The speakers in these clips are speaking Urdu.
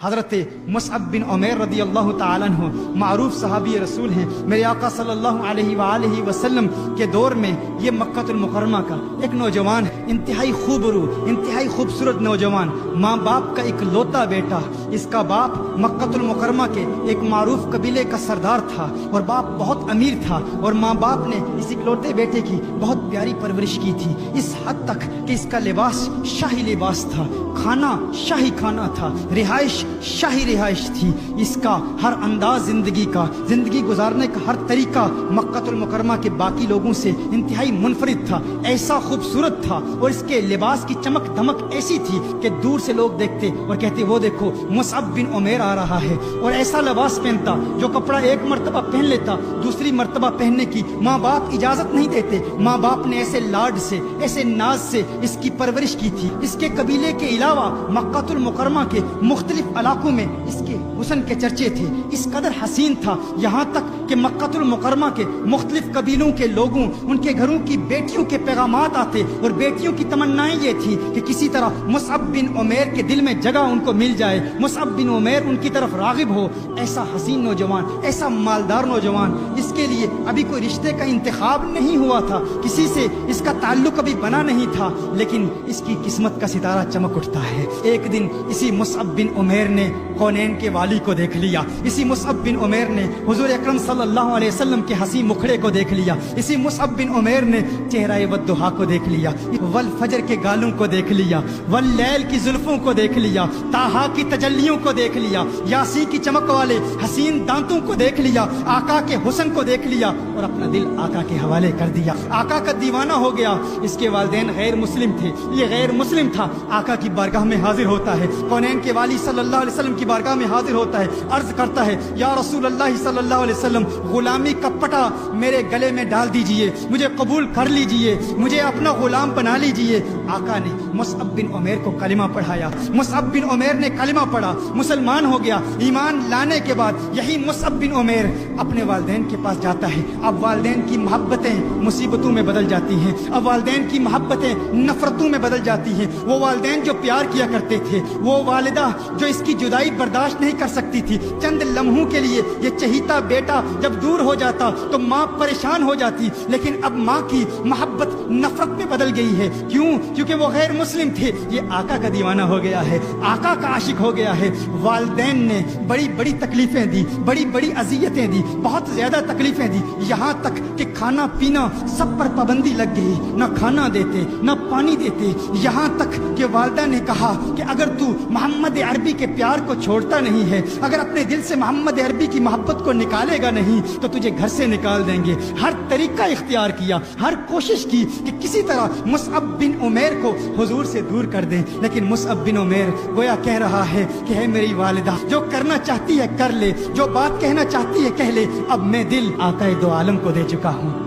حضرت مصعب بن عمیر رضی اللہ تعالیٰ عنہ معروف صحابی رسول ہیں۔ میرے آقا صلی اللہ علیہ وآلہ وسلم کے دور میں یہ مکہ المکرمہ کا ایک نوجوان، انتہائی خوبرو، انتہائی خوبصورت نوجوان، ماں باپ کا ایک لوتا بیٹا۔ اس کا باپ مکہ المکرمہ کے ایک معروف قبیلے کا سردار تھا اور باپ بہت امیر تھا، اور ماں باپ نے اس اکلوتے بیٹے کی بہت پیاری پرورش کی تھی، اس حد تک کہ اس کا لباس شاہی لباس تھا، کھانا شاہی کھانا تھا، رہائش شاہی رہائش تھی۔ اس کا ہر انداز زندگی گزارنے کا ہر طریقہ مکہ المکرمہ کے باقی لوگوں سے انتہائی منفرد تھا، ایسا خوبصورت تھا، اور اس کے لباس کی چمک دمک ایسی تھی کہ دور سے لوگ دیکھتے اور کہتے وہ دیکھو مصعب بن عمیر آ رہا ہے، اور ایسا لباس پہنتا جو کپڑا ایک مرتبہ پہن لیتا دوسری مرتبہ پہننے کی ماں باپ اجازت نہیں دیتے۔ ماں باپ نے ایسے لاڈ سے، ایسے ناز سے اس کی پرورش کی تھی۔ اس کے قبیلے کے علاوہ مکہ المکرمہ کے مختلف علاقوں میں اس کے حسن کے چرچے تھے، اس قدر حسین تھا، یہاں تک کہ مکہ المکرمہ کے مختلف قبیلوں کے لوگوں، ان کے گھروں کی بیٹیوں کے پیغامات آتے، اور بیٹیوں کی تمنائیں یہ تھی کہ کسی طرح مصعب بن عمیر کے دل میں جگہ ان کو مل جائے، مصعب بن عمیر ان کی طرف راغب ہو۔ ایسا حسین نوجوان، ایسا مالدار نوجوان، اس کے لیے ابھی کوئی رشتے کا انتخاب نہیں ہوا تھا، کسی سے اس کا تعلق ابھی بنا نہیں تھا، لیکن اس کی قسمت کا ستارہ چمک اٹھتا ہے۔ ایک دن اسی مصعب بن عمیر نے کونین کے والی کو دیکھ لیا، اسی مصعب بن عمیر نے حضور اکرم صلی اللہ علیہ وسلم کے حسین مکھڑے کو دیکھ لیا، اسی مصعب بن عمیر نے چہرہ والضحیٰ کو دیکھ لیا، والفجر کے گالوں کو دیکھ لیا، واللیل کی زلفوں کو دیکھ لیا، طٰہٰ کی تجلیوں کو دیکھ لیا، یاسین کی چمک والے حسین دانتوں کو دیکھ لیا، آقا کے حسن کو دیکھ لیا، اور اپنا دل آقا کے حوالے کر دیا، آقا کا دیوانہ ہو گیا۔ اس کے والدین غیر مسلم تھے، یہ غیر مسلم تھا، آقا کی بارگاہ میں حاضر ہوتا ہے، کونین کے والی صلی اللہ علیہ وسلم کی بارگاہ میں حاضر ہوتا ہے، عرض کرتا ہے یا رسول اللہ صلی اللہ علیہ وسلم، غلامی کا پٹا میرے گلے میں ڈال دیجئے، مجھے قبول کر لیجئے، مجھے اپنا غلام بنا لیجئے۔ آقا نے مصعب بن عمیر کو کلمہ پڑھایا، مصعب بن عمیر نے کلمہ پڑھا، مسلمان ہو گیا۔ ایمان لانے کے بعد یہی مصعب بن عمیر اپنے والدین کے پاس جاتا ہے۔ اب والدین کی محبتیں مصیبتوں میں بدل جاتی ہیں، اب والدین کی محبتیں نفرتوں میں بدل جاتی ہیں۔ وہ والدین جو پیار کیا کرتے تھے، وہ والدہ جو اس کی جدائی برداشت نہیں کر سکتی تھی، چند لمحوں کے لیے یہ چہیتا بیٹا جب دور ہو جاتا تو ماں پریشان ہو جاتی، لیکن اب ماں کی محبت نفرت میں بدل گئی ہے۔ کیوں؟ کیونکہ وہ غیر مسلم تھے، یہ آقا کا دیوانہ ہو گیا ہے، آقا کا عاشق ہو گیا ہے۔ والدین نے بڑی بڑی تکلیفیں دی، بڑی بڑی اذیتیں دی، بہت زیادہ تکلیفیں دی، یہاں تک کہ کھانا پینا سب پر پابندی لگ گئی، نہ کھانا دیتے نہ پانی دیتے، یہاں تک کہ والدہ نے کہا کہ اگر تو محمد عربی کے پیار کو چھوڑتا نہیں ہے، اگر اپنے دل سے محمد عربی کی محبت کو نکالے گا نہیں تو تجھے گھر سے نکال دیں گے۔ ہر طریقہ اختیار کیا، ہر کوشش کی کہ کسی طرح مصعب بن عمیر کو حضور سے دور کر دیں، لیکن مصعب بن عمیر گویا کہہ رہا ہے کہ ہے میری والدہ، جو کرنا چاہتی ہے کر لے، جو بات کہنا چاہتی ہے کہہ لے، اب میں دل آقا دو عالم کو دے چکا ہوں،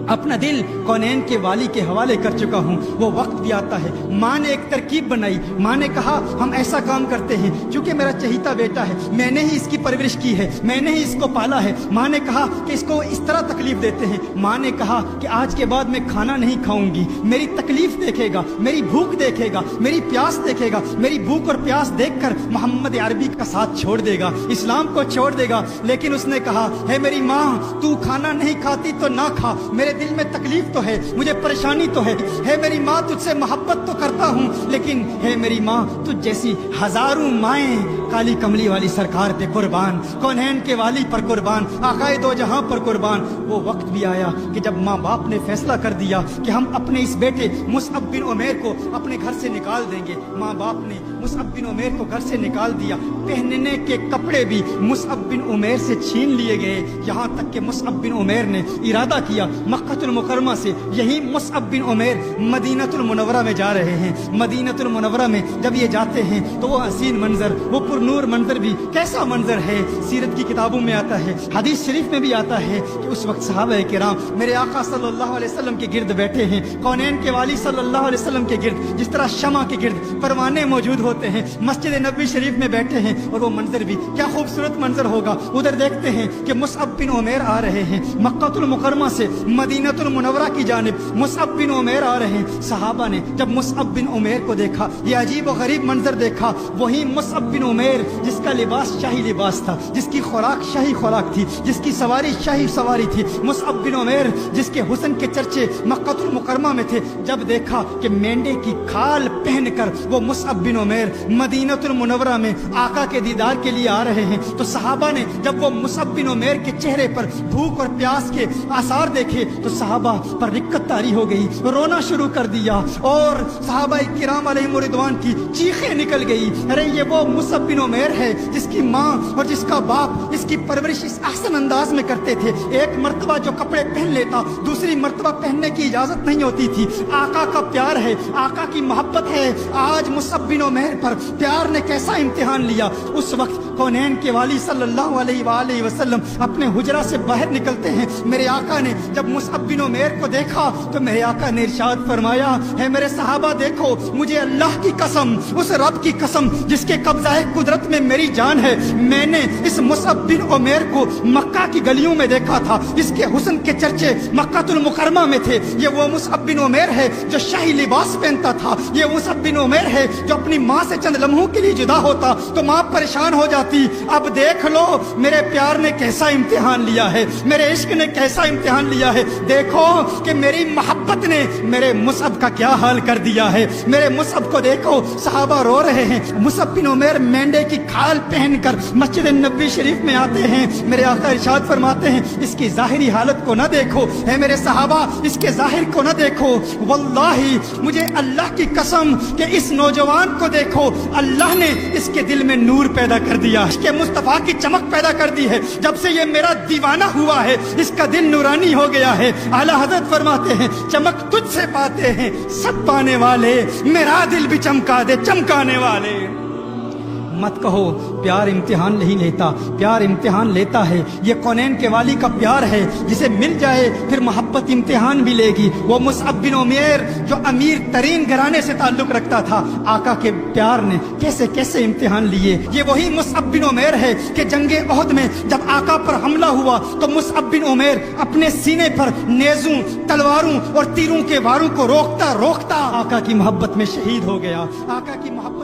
اپنا دل کونین کے والی کے حوالے کر چکا ہوں۔ وہ وقت بھی آتا ہے، ماں نے ایک ترکیب بنائی، ماں نے کہا ہم ایسا کام کرتے ہیں، چونکہ میرا چہیتا بیٹا ہے، میں نے ہی اس کی پرورش کی ہے، میں نے ہی اس کو پالا ہے۔ ماں نے کہا کہ اس کو اس طرح تکلیف دیتے ہیں، ماں نے کہا کہ آج کے بعد میں کھانا نہیں کھاؤں گی، میری تکلیف دیکھے گا، میری بھوک دیکھے گا، میری پیاس دیکھے گا، میری بھوک اور پیاس دیکھ کر محمد عربی کا ساتھ چھوڑ دے گا، اسلام کو چھوڑ دے گا۔ لیکن اس نے کہا ہے میری ماں، تو کھانا نہیں کھاتی تو نہ کھا، میرے دل میں تکلیف تو ہے، مجھے پریشانی تو ہے میری ماں، تجھ سے محبت تو کرتا ہوں، لیکن ہے میری ماں تجھ جیسی ہزاروں مائیں کالی کملی والی سرکار پہ قربان، کونین کے والی پر قربان، آقائے دو جہاں پر قربان۔ وہ وقت بھی آیا کہ جب ماں باپ نے فیصلہ کر دیا کہ ہم اپنے اس بیٹے مصعب بن عمیر کو اپنے گھر سے نکال دیں گے۔ ماں باپ نے مصعب بن عمیر کو گھر سے نکال دیا، پہننے کے کپڑے بھی مصعب بن عمیر سے چھین لیے گئے، یہاں تک کہ مصعب بن عمیر نے ارادہ کیا مکہ المکرمہ سے یہی مصعب بن عمیر مدینہ المنورہ میں جا رہے ہیں۔ مدینہ المنورہ میں جب یہ جاتے ہیں تو وہ حسین منظر، وہ پرنور منظر بھی کیسا منظر ہے، سیرت کی کتابوں میں آتا ہے، حدیث شریف میں بھی آتا ہے کہ اس وقت صحابہ کرام میرے آقا صلی اللہ علیہ وسلم کے گرد بیٹھے ہیں، کونین کے والی صلی اللہ علیہ وسلم کے گرد، جس طرح شمع کے گرد پروانے موجود ہوتے ہیں, مسجد نبوی شریف میں بیٹھے ہیں, اور وہ منظر بھی کیا خوبصورت منظر ہوگا. ادھر دیکھتے ہیں کہ مصعب بن عمیر آ رہے ہیں مکہ المکرمہ سے مدینہ المنورہ کی جانب. مصعب بن عمیر آ رہے ہیں. صحابہ نے جب مصعب بن عمیر کو دیکھا, یہ عجیب و غریب منظر دیکھا, وہی مصعب بن عمیر جس کا لباس شاہی لباس تھا, جس کی خوراک شاہی خوراک تھی, جس کی سواری شاہی سواری تھی. مصعب بن عمیر جس کے حسن کے چرچے مکہ المکرمہ میں تھے, جب دیکھا کہ مینڈے کی کھال پہن کر وہ مصعب بن عمیر مدینہ المنورہ میں آقا کے دیدار کے لیے آ رہے ہیں, تو صحابہ نے جب وہ مصعب بن عمیر کے چہرے پر بھوک اور پیاس کے آثار دیکھے تو صحابہ پر رقت طاری ہو گئی, رونا شروع کر دیا, اور صحابہ کرام علیہم رضوان کی چیخیں نکل گئی. ارے یہ وہ مصعب بن عمیر ہے جس کی ماں اور جس کا باپ اس کی پرورش اس احسن انداز میں کرتے تھے. ایک مرتبہ جو کپڑے پہن لیتا دوسری مرتبہ پہننے کی اجازت نہیں ہوتی تھی. آقا کا پیار ہے, آقا کی محبت ہے. آج مصعب بن عمیر پر پیار نے کیسا امتحان لیا. اس وقت کونین کے والی صلی اللہ علیہ وآلہ وسلم اپنے حجرہ سے باہر نکلتے ہیں. میرے آقا نے جب مصعب بن عمیر کو دیکھا تو میرے آقا نے ارشاد فرمایا, ہے میرے صحابہ دیکھو, مجھے اللہ کی قسم, اس رب کی قسم جس کے قبضہ قدرت میں میری جان ہے, میں نے اس مصعب بن عمیر کو مکہ کی گلیوں میں دیکھا تھا. اس کے حسن کے چرچے مکہ المکرمہ میں تھے. یہ وہ مصعب بن عمیر ہے جو شاہی لباس پہنتا تھا. یہ مصعب بن عمیر ہے جو اپنی ماں سے چند لمحوں کے لیے جدا ہوتا تو ماں پریشان ہو جاتی. اب دیکھ لو میرے پیار نے کیسا امتحان لیا ہے, میرے عشق نے کیسا امتحان لیا ہے. دیکھو کہ میری محبت نے میرے مصعب کا کیا حال کر دیا ہے. میرے مصعب کو دیکھو, صحابہ رو رہے ہیں. مصعب بن عمیر مینڈے کی کھال پہن کر مسجد نبوی شریف میں آتے ہیں. میرے آقا ارشاد فرماتے ہیں, اس کی ظاہری حالت کو نہ دیکھو, اے میرے صحابہ اس کے ظاہر کو نہ دیکھو. واللہ مجھے اللہ کی قسم کہ اس نوجوان کو دیکھو, اللہ نے اس کے دل میں نور پیدا کر دیا, اس کے مصطفیٰ کی چمک پیدا کر دی ہے. جب سے یہ میرا دیوانہ ہوا ہے اس کا دل نورانی ہو گیا ہے. اعلیٰ حضرت فرماتے ہیں, چمک تجھ سے پاتے ہیں سب پانے والے, میرا دل بھی چمکا دے چمکانے والے. مت کہو پیار امتحان نہیں لیتا, پیار امتحان لیتا ہے. یہ کونین کے والی کا پیار ہے, جسے مل جائے پھر محبت امتحان بھی لے گی. وہ مصعب بن عمیر جو امیر ترین گھرانے سے تعلق رکھتا تھا, آقا کے پیار نے کیسے کیسے امتحان لیے. یہ وہی مصعب بن عمیر ہے کہ جنگ احد میں جب آقا پر حملہ ہوا تو مصعب بن عمیر اپنے سینے پر نیزوں, تلواروں اور تیروں کے واروں کو روکتا روکتا آقا کی محبت میں شہید ہو گیا. آقا کی محبت